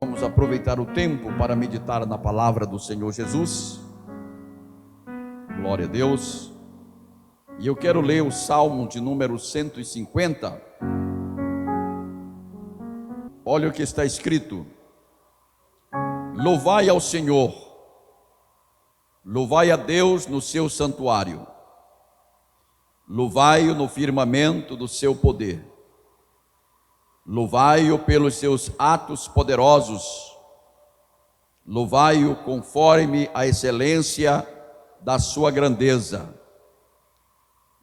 Vamos aproveitar o tempo para meditar na palavra do Senhor Jesus. Glória a Deus. E eu quero ler o Salmo de número 150. Olha o que está escrito: louvai ao Senhor, louvai a Deus no seu santuário, louvai-o no firmamento do seu poder, louvai-o pelos seus atos poderosos, louvai-o conforme a excelência da sua grandeza,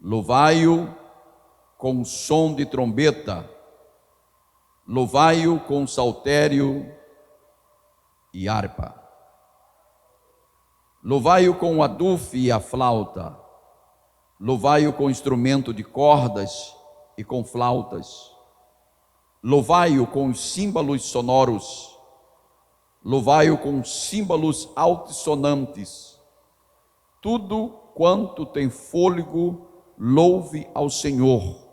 louvai-o com som de trombeta, louvai-o com saltério e harpa, louvai-o com o adufe e a flauta, louvai-o com instrumento de cordas e com flautas, louvai-o com símbolos sonoros, louvai-o com símbolos altissonantes. Tudo quanto tem fôlego, louve ao Senhor.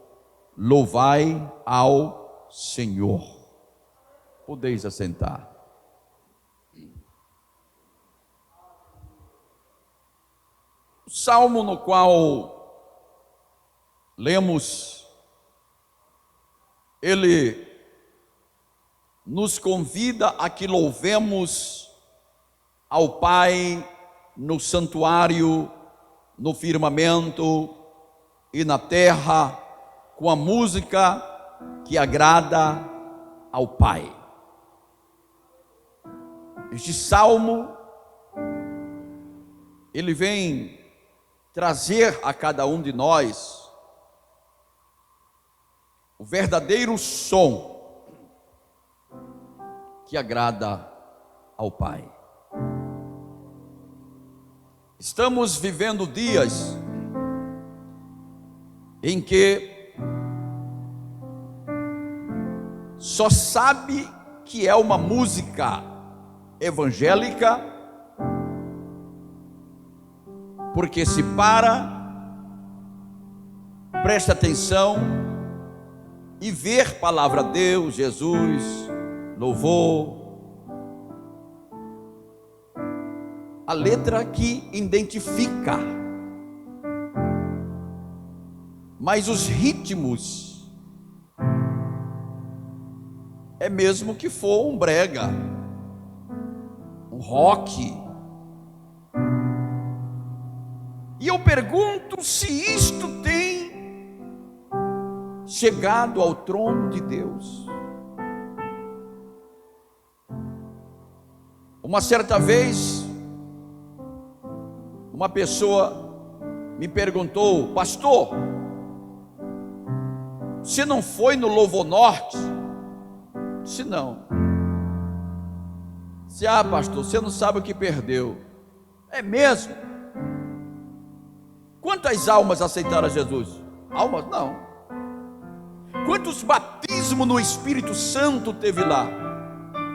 Louvai ao Senhor. Podeis assentar. O salmo no qual lemos, ele nos convida a que louvemos ao Pai no santuário, no firmamento e na terra, com a música que agrada ao Pai. Este salmo, ele vem trazer a cada um de nós o verdadeiro som que agrada ao Pai. Estamos vivendo dias em que só sabe que é uma música evangélica porque se presta atenção e ver palavra de Deus, Jesus, louvor, a letra que identifica, mas os ritmos é mesmo que for um brega, um rock. E eu pergunto se isto tem chegado ao trono de Deus. Uma certa vez, uma pessoa me perguntou: pastor, você não foi no Louvor Norte? Eu disse: não. Disse: ah, pastor, você não sabe o que perdeu. É mesmo? Quantas almas aceitaram a Jesus? Almas? Não. Quantos batismos no Espírito Santo teve lá?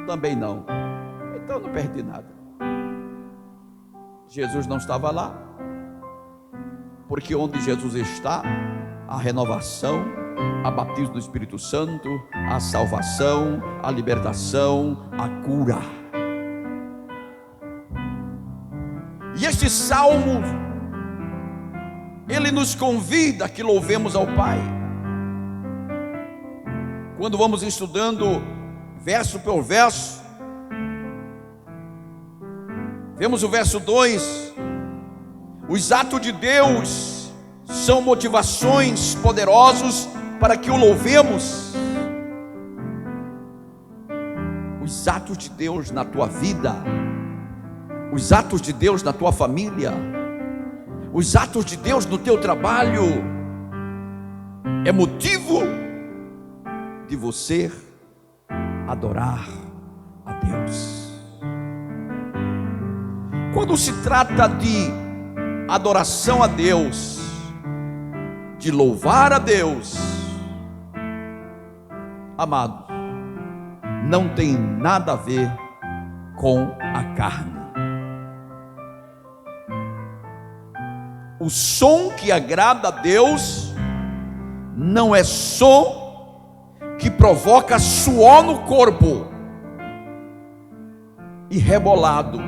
Também não. Então eu não perdi nada. Jesus não estava lá, porque onde Jesus está, a renovação, a batismo do Espírito Santo, a salvação, a libertação, a cura. E este salmo, ele nos convida a que louvemos ao Pai. Quando vamos estudando verso por verso, vemos o verso 2: os atos de Deus são motivações poderosas para que o louvemos. Os atos de Deus na tua vida, os atos de Deus na tua família, os atos de Deus no teu trabalho, é motivo de você adorar a Deus. Quando se trata de adoração a Deus, de louvar a Deus, amados, não tem nada a ver com a carne. O som que agrada a Deus não é som que provoca suor no corpo, e rebolado,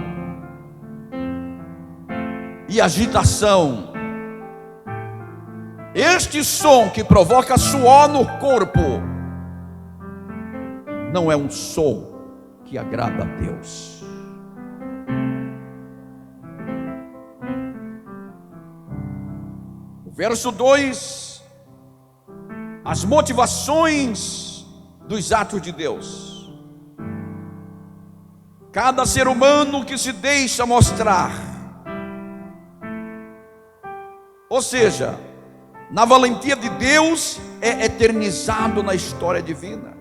e agitação. Este som que provoca suor no corpo não é um som que agrada a Deus. O verso 2, as motivações dos atos de Deus. Cada ser humano que se deixa mostrar, ou seja, na valentia de Deus, é eternizado na história divina.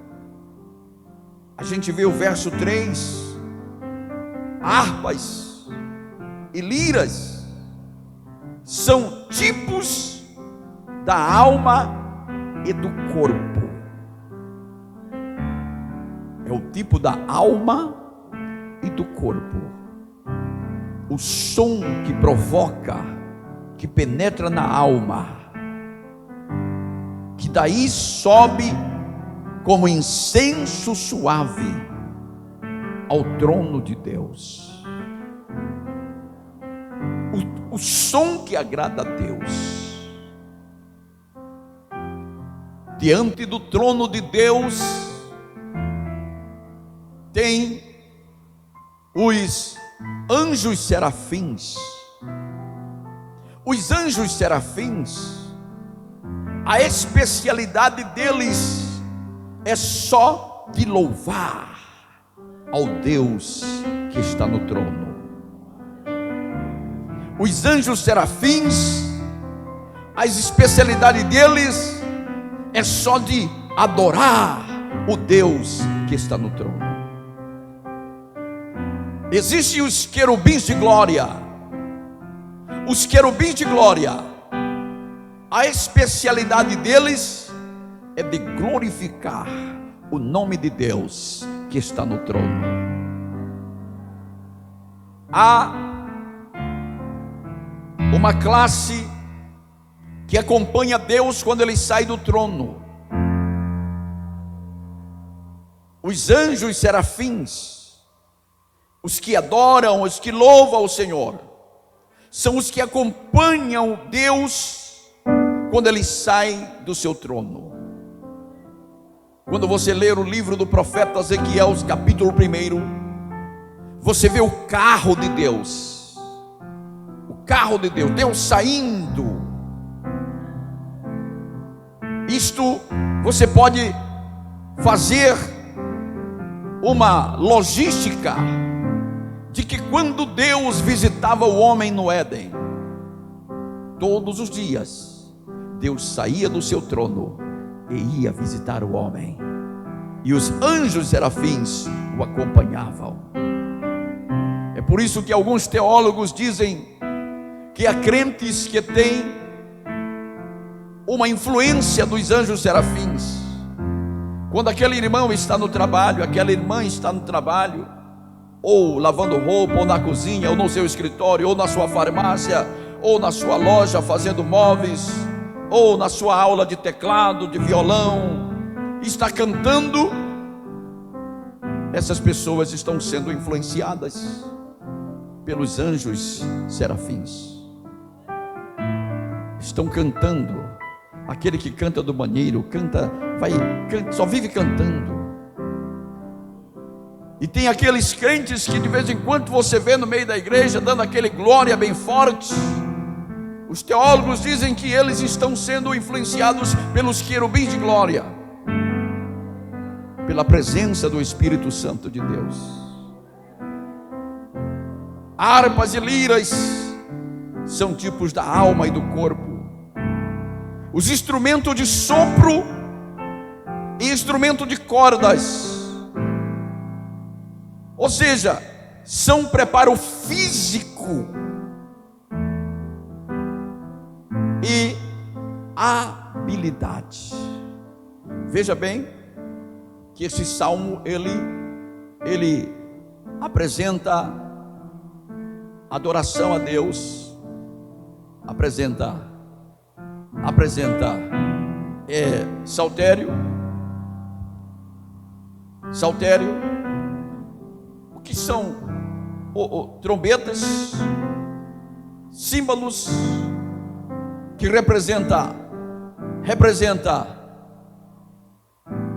A gente vê o verso 3, harpas e liras são tipos da alma e do corpo. É o tipo da alma e do corpo. O som que provoca, que penetra na alma, que daí sobe como incenso suave ao trono de Deus. O som que agrada a Deus. Diante do trono de Deus tem os anjos serafins. Os anjos serafins, a especialidade deles é só de louvar ao Deus que está no trono. Os anjos serafins, a especialidade deles é só de adorar o Deus que está no trono. Existem os querubins de glória. Os querubins de glória, a especialidade deles é de glorificar o nome de Deus que está no trono. Há uma classe que acompanha Deus quando ele sai do trono. Os anjos serafins, os que adoram, os que louvam o Senhor, são os que acompanham Deus quando ele sai do seu trono. Quando você ler o livro do profeta Ezequiel, capítulo 1, você vê o carro de Deus. O carro de Deus, Deus saindo. Isto você pode fazer uma logística de que quando Deus visitava o homem no Éden, todos os dias Deus saía do seu trono e ia visitar o homem, e os anjos serafins o acompanhavam. É por isso que alguns teólogos dizem que há crentes que têm uma influência dos anjos serafins. Quando aquele irmão está no trabalho, aquela irmã está no trabalho, ou lavando roupa, ou na cozinha, ou no seu escritório, ou na sua farmácia, ou na sua loja fazendo móveis, ou na sua aula de teclado, de violão, está cantando, essas pessoas estão sendo influenciadas pelos anjos serafins. Estão cantando. Aquele que canta do banheiro, só vive cantando. E tem aqueles crentes que de vez em quando você vê no meio da igreja dando aquele glória bem forte. Os teólogos dizem que eles estão sendo influenciados pelos querubins de glória, pela presença do Espírito Santo de Deus. Harpas e liras são tipos da alma e do corpo. Os instrumentos de sopro e instrumento de cordas, ou seja, são preparo físico e habilidade. Veja bem que esse salmo ele apresenta adoração a Deus, apresenta saltério. que são trombetas, símbolos, que representa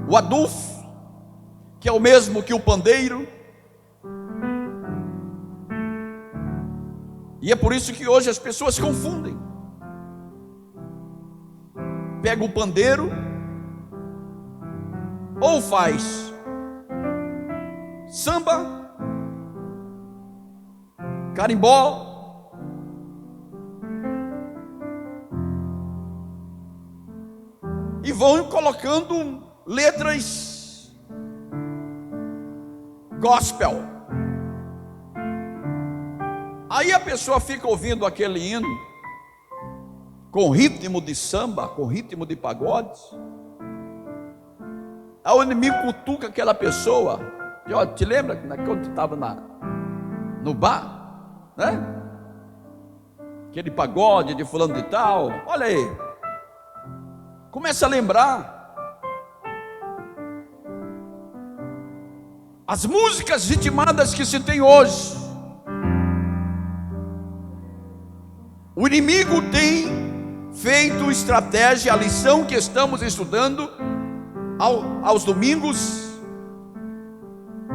o adufo, que é o mesmo que o pandeiro. E é por isso que hoje as pessoas confundem. Pega o pandeiro, ou faz samba, carimbó, e vão colocando letras gospel. Aí a pessoa fica ouvindo aquele hino com ritmo de samba, com ritmo de pagode. Aí o inimigo cutuca aquela pessoa. E, ó, te lembra quando tu estava no bar, né? Aquele pagode de fulano de tal. Olha aí, começa a lembrar as músicas ritmadas que se tem hoje. O inimigo tem feito estratégia, a lição que estamos estudando aos domingos,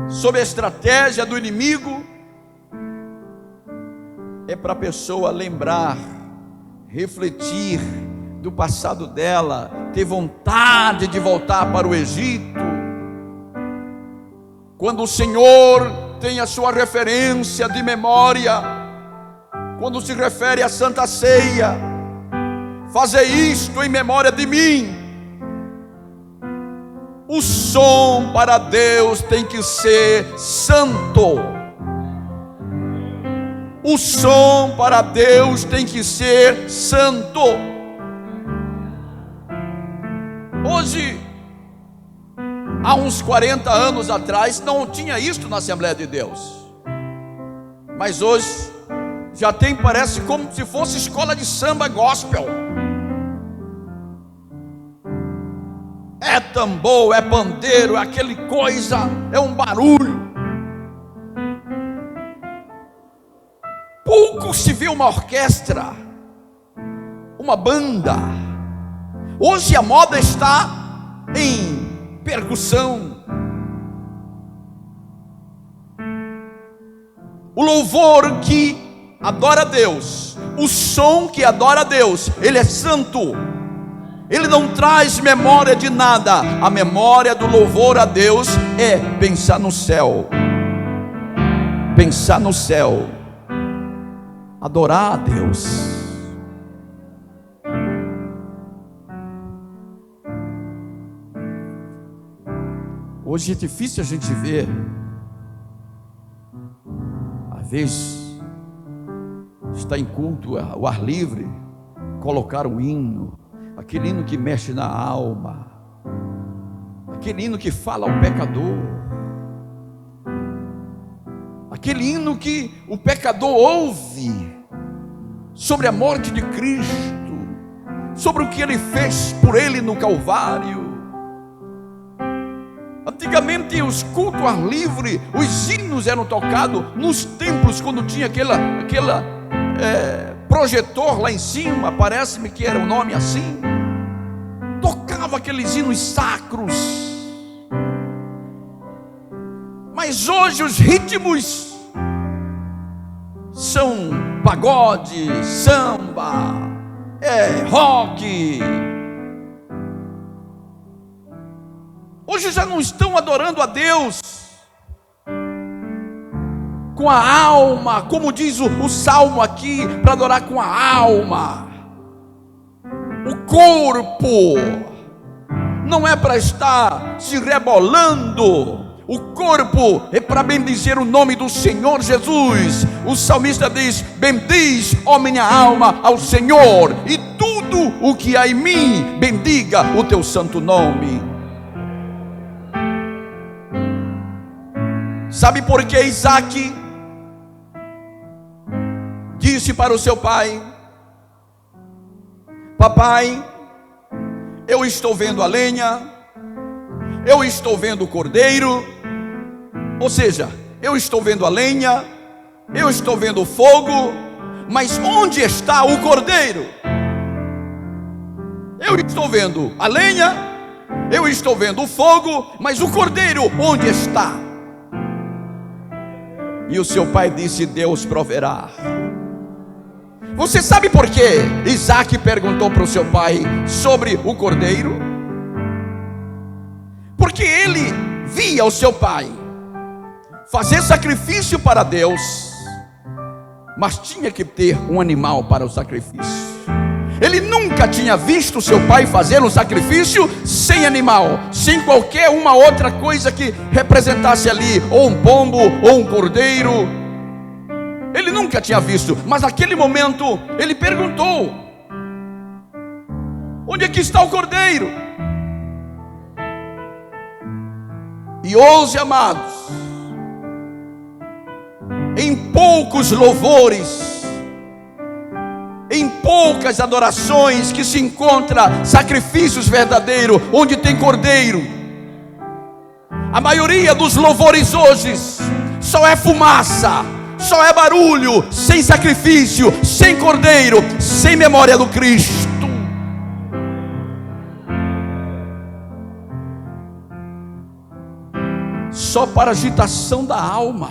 sobre a estratégia do inimigo, é para a pessoa lembrar, refletir do passado dela, ter vontade de voltar para o Egito. Quando o Senhor tem a sua referência de memória, quando se refere à Santa Ceia, fazei isto em memória de mim. O som para Deus tem que ser santo. O som para Deus tem que ser santo. Hoje, há uns 40 anos atrás, não tinha isto na Assembleia de Deus. Mas hoje já tem, parece como se fosse escola de samba gospel. É tambor, é pandeiro, é aquele coisa, é um barulho. Pouco se vê uma orquestra, uma banda. Hoje a moda está em percussão. O louvor que adora a Deus, o som que adora a Deus, ele é santo. Ele não traz memória de nada. A memória do louvor a Deus é pensar no céu, pensar no céu, adorar a Deus. Hoje é difícil a gente ver, às vezes está em culto ao ar livre, colocar um hino, aquele hino que mexe na alma, aquele hino que fala ao pecador, aquele hino que o pecador ouve sobre a morte de Cristo, sobre o que ele fez por ele no Calvário. Antigamente os cultos ao ar livre, os hinos eram tocados nos templos, quando tinha aquela projetor lá em cima, parece-me que era o nome assim, tocava aqueles hinos sacros. Mas hoje os ritmos são pagode, samba, rock. Hoje já não estão adorando a Deus com a alma, como diz o salmo aqui, para adorar com a alma. O corpo não é para estar se rebolando, o corpo é para bendizer o nome do Senhor Jesus. O salmista diz: bendiz, ó minha alma, ao Senhor, e tudo o que há em mim, bendiga o teu santo nome. Sabe por que Isaac disse para o seu pai: papai, eu estou vendo a lenha, eu estou vendo o cordeiro. Ou seja, eu estou vendo a lenha, eu estou vendo o fogo, mas onde está o cordeiro? Eu estou vendo a lenha, eu estou vendo o fogo, mas o cordeiro onde está? E o seu pai disse: Deus proverá. Você sabe por que Isaac perguntou para o seu pai sobre o cordeiro? Porque ele via o seu pai fazer sacrifício para Deus, mas tinha que ter um animal para o sacrifício. Ele nunca tinha visto seu pai fazer um sacrifício sem animal, sem qualquer uma outra coisa que representasse ali, ou um pombo, ou um cordeiro. Ele nunca tinha visto, mas naquele momento ele perguntou: onde é que está o cordeiro? E hoje, amados, em poucos louvores, em poucas adorações que se encontra sacrifícios verdadeiros, onde tem cordeiro. A maioria dos louvores hoje só é fumaça, só é barulho, sem sacrifício, sem cordeiro, sem memória do Cristo. Só para agitação da alma.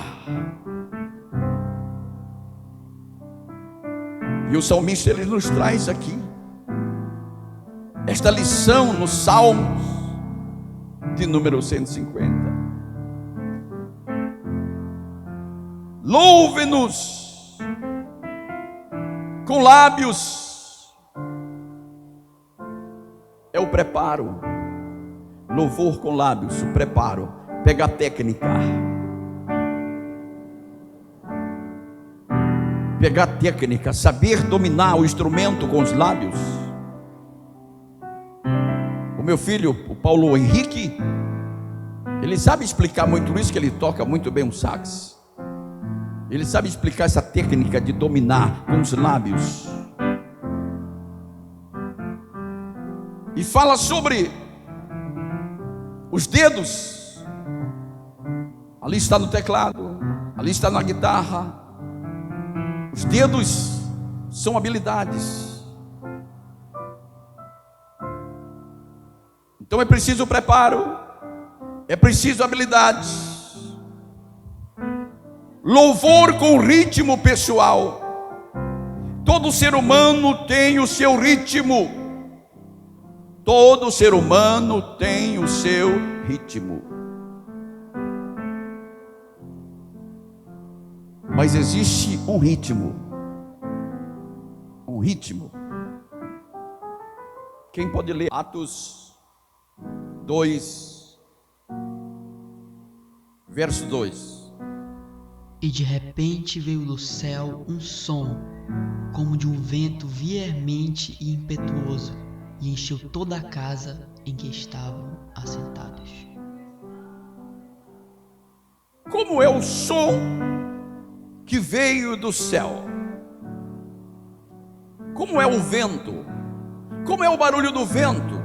E o salmista, ele nos traz aqui esta lição nos Salmos de número 150. Louve-nos com lábios. É o preparo. Louvor com lábios, o preparo. Pega a técnica. Pegar a técnica, saber dominar o instrumento com os lábios. O meu filho, o Paulo Henrique, ele sabe explicar muito isso, que ele toca muito bem o sax. Ele sabe explicar essa técnica de dominar com os lábios. E fala sobre os dedos. Ali está no teclado, ali está na guitarra. Os dedos são habilidades. Então é preciso preparo, é preciso habilidade. Louvor com ritmo pessoal. Todo ser humano tem o seu ritmo. Todo ser humano tem o seu ritmo. Mas existe um ritmo. Um ritmo. Quem pode ler Atos 2, verso 2. E de repente veio do céu um som, como de um vento veemente e impetuoso, e encheu toda a casa em que estavam assentados. Como é o som que veio do céu? Como é o vento? Como é o barulho do vento?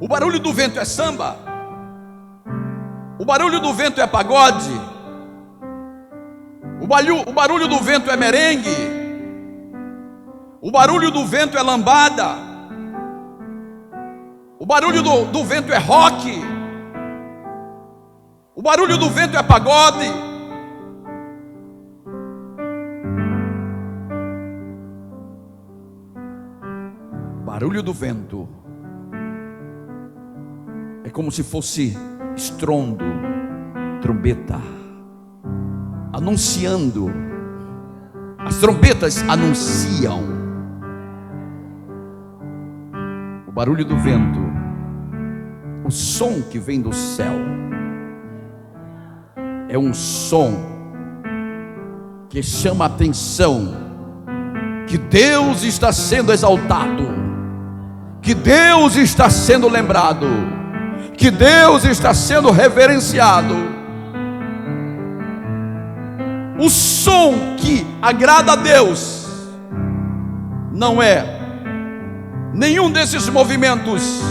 O barulho do vento é samba? O barulho do vento é pagode? O barulho do vento é merengue? O barulho do vento é lambada? O barulho do vento é rock? O barulho do vento é pagode? Barulho do vento é como se fosse estrondo, trombeta, anunciando. As trombetas anunciam. O barulho do vento, o som que vem do céu, é um som que chama a atenção, que Deus está sendo exaltado, que Deus está sendo lembrado, que Deus está sendo reverenciado. O som que agrada a Deus não é nenhum desses movimentos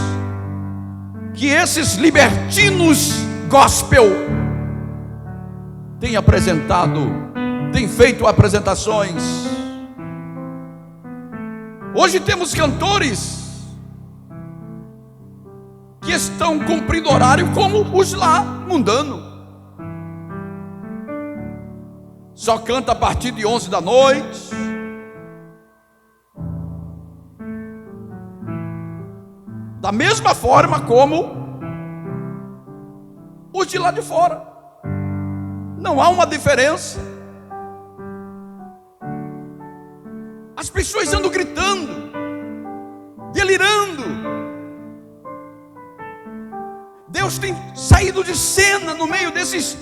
que esses libertinos gospel tem apresentado, tem feito apresentações. Hoje temos cantores que estão cumprindo horário como os lá mundanos. Só canta a partir de 11 da noite. Da mesma forma como os de lá de fora. Não há uma diferença. As pessoas andam gritando, delirando. Deus tem saído de cena no meio desse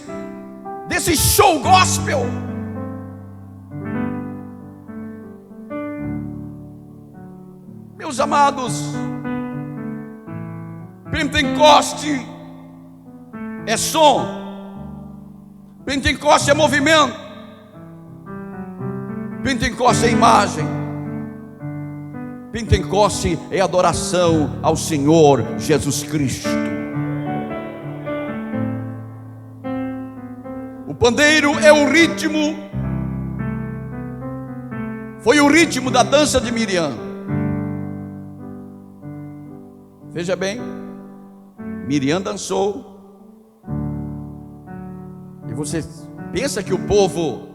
show gospel. Meus amados, Pentecoste é som, Pentecoste é movimento, Pentecoste é imagem, Pentecoste é adoração ao Senhor Jesus Cristo. O pandeiro é o ritmo, foi o ritmo da dança de Miriam. Veja bem, Miriam dançou, e você pensa que o povo,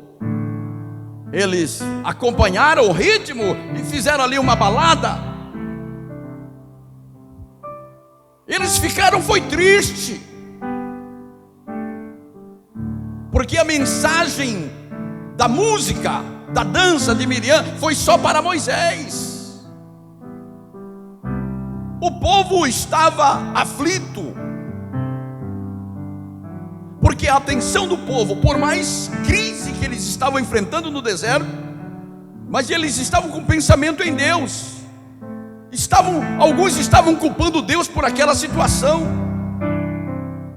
eles acompanharam o ritmo e fizeram ali uma balada? Eles ficaram, foi triste, porque a mensagem da música, da dança de Miriam foi só para Moisés. O povo estava aflito, porque a atenção do povo, por mais crise que eles estavam enfrentando no deserto, mas eles estavam com pensamento em Deus. Alguns estavam culpando Deus por aquela situação.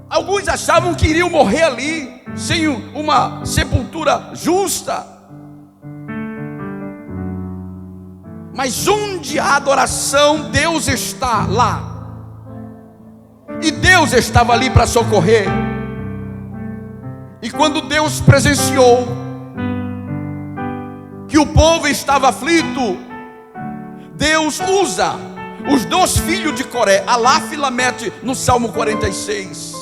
Alguns achavam que iriam morrer ali, sem uma sepultura justa. Mas onde há adoração, Deus está lá. E Deus estava ali para socorrer. E quando Deus presenciou que o povo estava aflito, Deus usa os 2 filhos de Coré, Alaf e Lamete, no Salmo 46.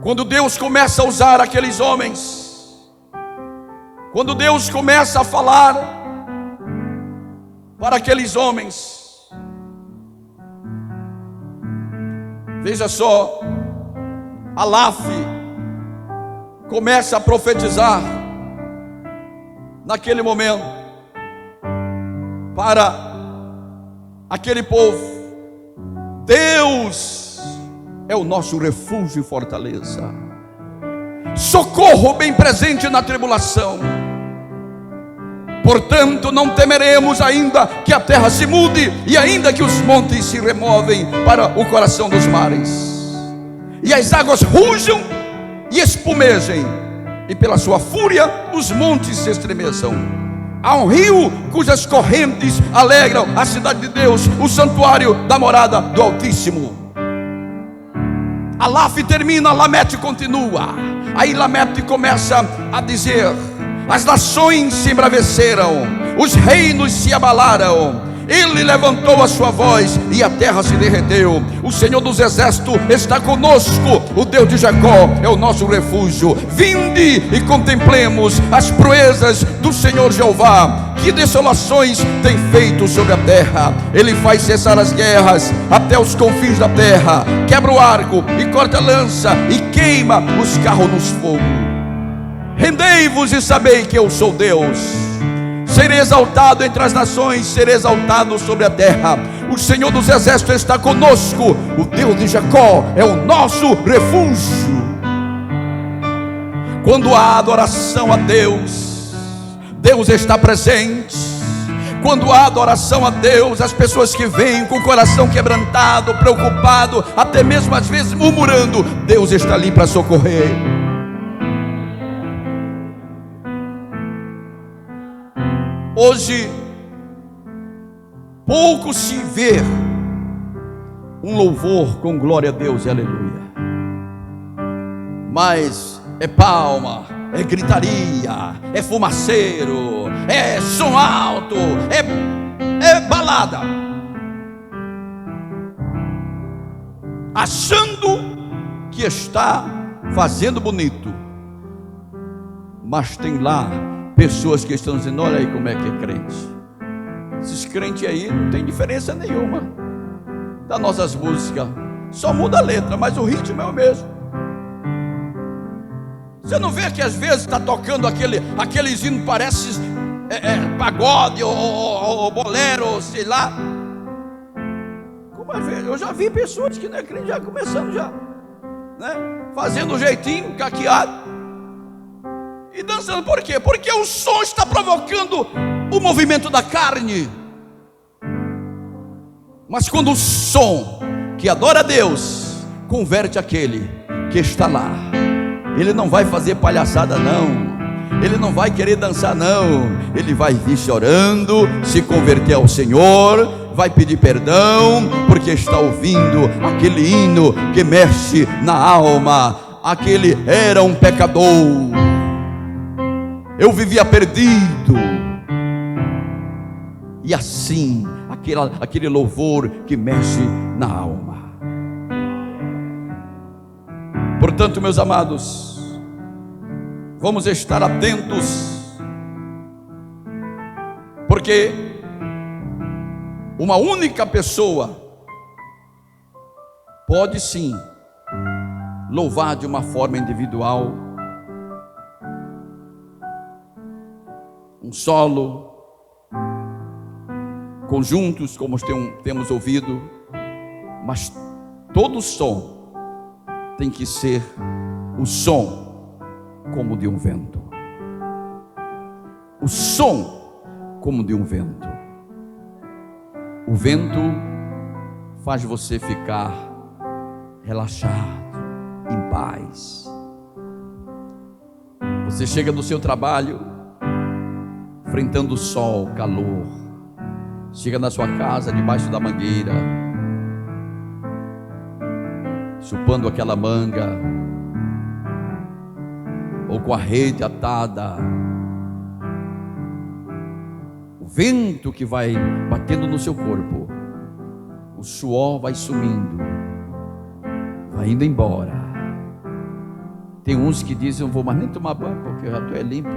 Quando Deus começa a usar aqueles homens, quando Deus começa a falar para aqueles homens, veja só, Alaf começa a profetizar naquele momento para aquele povo: Deus é o nosso refúgio e fortaleza, socorro bem presente na tribulação. Portanto, não temeremos, ainda que a terra se mude, e ainda que os montes se removem para o coração dos mares, e as águas rujam e espumejem, e pela sua fúria os montes se estremeçam. Há um rio cujas correntes alegram a cidade de Deus, o santuário da morada do Altíssimo. Alaf termina, Lamete continua. Aí Lamete começa a dizer: as nações se embraveceram, os reinos se abalaram, ele levantou a sua voz e a terra se derreteu. O Senhor dos exércitos está conosco, o Deus de Jacó é o nosso refúgio. Vinde e contemplemos as proezas do Senhor Jeová, que desolações tem feito sobre a terra. Ele faz cessar as guerras até os confins da terra, quebra o arco e corta a lança e queima os carros nos fogo. Rendei-vos e sabei que eu sou Deus. Serei exaltado entre as nações, serei exaltado sobre a terra. O Senhor dos exércitos está conosco, o Deus de Jacó é o nosso refúgio. Quando há adoração a Deus, Deus está presente. Quando há adoração a Deus, as pessoas que vêm com o coração quebrantado, preocupado, até mesmo às vezes murmurando, Deus está ali para socorrer. Hoje, pouco se vê um louvor com glória a Deus e aleluia. mas é palma, é gritaria, é fumaceiro, é som alto, é balada, achando que está fazendo bonito, mas tem lá pessoas que estão dizendo: olha aí como é que é crente. Esses crentes aí não tem diferença nenhuma das nossas músicas, só muda a letra, mas o ritmo é o mesmo. Você não vê que às vezes está tocando aqueles hinos, parece pagode ou bolero, sei lá. Como às vezes, eu já vi pessoas que não é crente, já começando já, né? Fazendo um jeitinho, caqueado e dançando. Por quê? Porque o som está provocando o movimento da carne. Mas quando o som que adora a Deus converte aquele que está lá, ele não vai fazer palhaçada não, ele não vai querer dançar não, ele vai vir chorando, se converter ao Senhor, vai pedir perdão, porque está ouvindo aquele hino que mexe na alma. Aquele era um pecador, eu vivia perdido, e assim aquele louvor que mexe na alma. Portanto, meus amados, vamos estar atentos, porque uma única pessoa pode sim louvar de uma forma individual, um solo, conjuntos como temos ouvido, mas todo som tem que ser o som como de um vento. O som como de um vento. O vento faz você ficar relaxado, em paz. Você chega do seu trabalho, enfrentando o sol, o calor. Chega na sua casa, debaixo da mangueira, chupando aquela manga, ou com a rede atada. O vento que vai batendo no seu corpo, o suor vai sumindo, vai indo embora. Tem uns que dizem: não vou mais nem tomar banho, porque eu já estou limpo,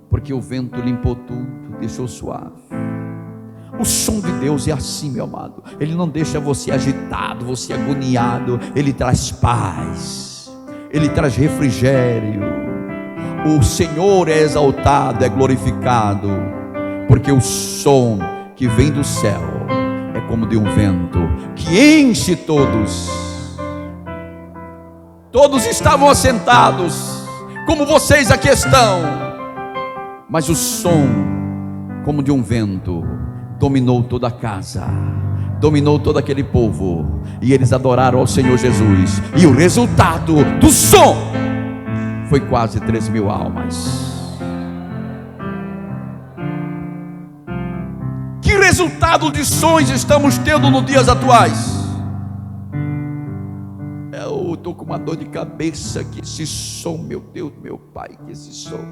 porque o vento limpou tudo, deixou suave. O som de Deus é assim, meu amado. Ele não deixa você agitado, você agoniado. Ele traz paz, ele traz refrigério. O Senhor é exaltado, é glorificado, porque o som que vem do céu é como de um vento que enche todos. Todos estavam assentados, como vocês aqui estão, mas o som, como de um vento, dominou toda a casa, dominou todo aquele povo, e eles adoraram ao Senhor Jesus, e o resultado do som foi quase 3.000 almas. Que resultado de sons estamos tendo nos dias atuais? Eu estou com uma dor de cabeça, que esse som, meu Deus, meu Pai, que esse som.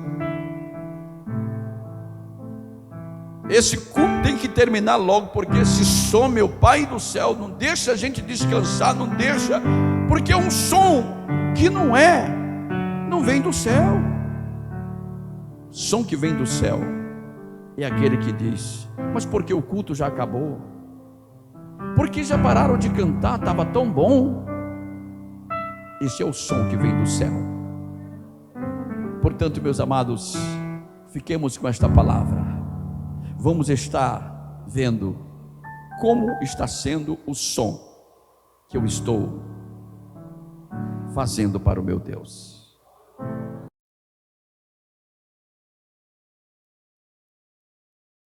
Esse culto tem que terminar logo, porque esse som, meu Pai do céu, não deixa a gente descansar, não deixa, porque é um som que não vem do céu. Som que vem do céu é aquele que diz: mas porque o culto já acabou? Porque já pararam de cantar, estava tão bom. Esse é o som que vem do céu. Portanto, meus amados, fiquemos com esta palavra. Vamos estar vendo como está sendo o som que eu estou fazendo para o meu Deus.